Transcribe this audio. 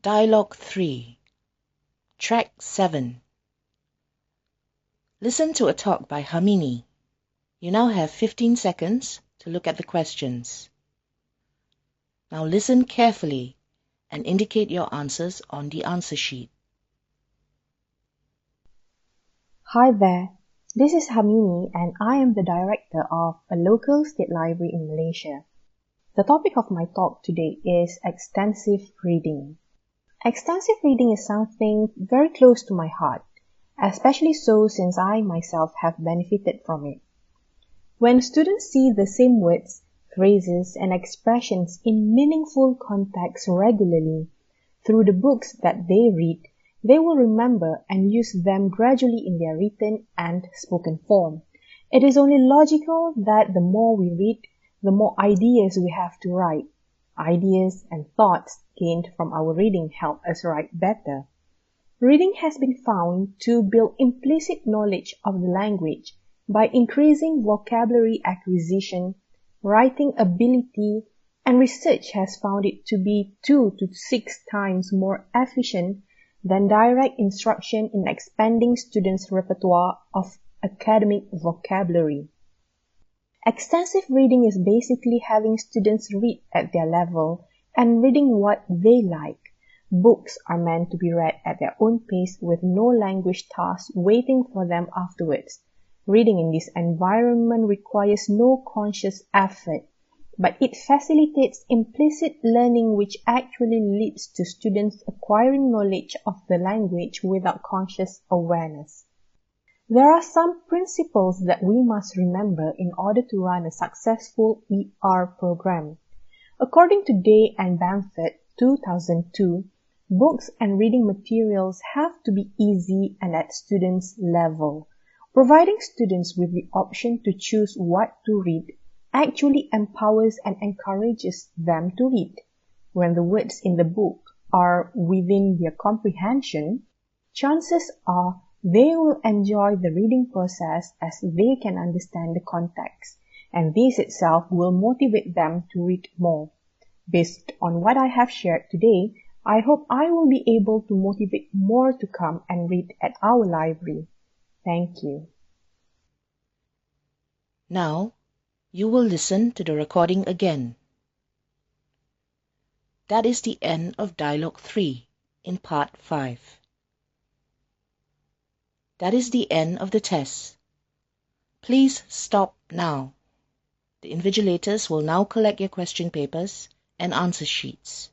Dialogue 3. Track 7. Listen to a talk by Hamini. You now have 15 seconds to look at the questions. Now listen carefully and indicate your answers on the answer sheet. Hi there, this is Hamini and I am the director of a local state library in Malaysia. The topic of my talk today is extensive reading. Extensive reading is something very close to my heart, especially so since I myself have benefited from it. When students see the same words, phrases, and expressions in meaningful context regularly through the books that they read, they will remember and use them gradually in their written and spoken form. It is only logical that the more we read, the more ideas we have to write. Ideas and thoughts gained from our reading help us write better. Reading has been found to build implicit knowledge of the language by increasing vocabulary acquisition, writing ability, and research has found it to be 2 to 6 times more efficient than direct instruction in expanding students' repertoire of academic vocabulary. Extensive reading is basically having students read at their level and reading what they like. Books are meant to be read at their own pace with no language tasks waiting for them afterwards. Reading in this environment requires no conscious effort, but it facilitates implicit learning which actually leads to students acquiring knowledge of the language without conscious awareness. There are some principles that we must remember in order to run a successful ER program. According to Day and Bamford, 2002, books and reading materials have to be easy and at students' level. Providing students with the option to choose what to read actually empowers and encourages them to read. When the words in the book are within their comprehension, chances are they will enjoy the reading process as they can understand the context, and this itself will motivate them to read more. Based on what I have shared today, I hope I will be able to motivate more to come and read at our library. Thank you. Now, you will listen to the recording again. That is the end of Dialogue 3 in Part 5. That is the end of the test. Please stop now. The invigilators will now collect your question papers and answer sheets.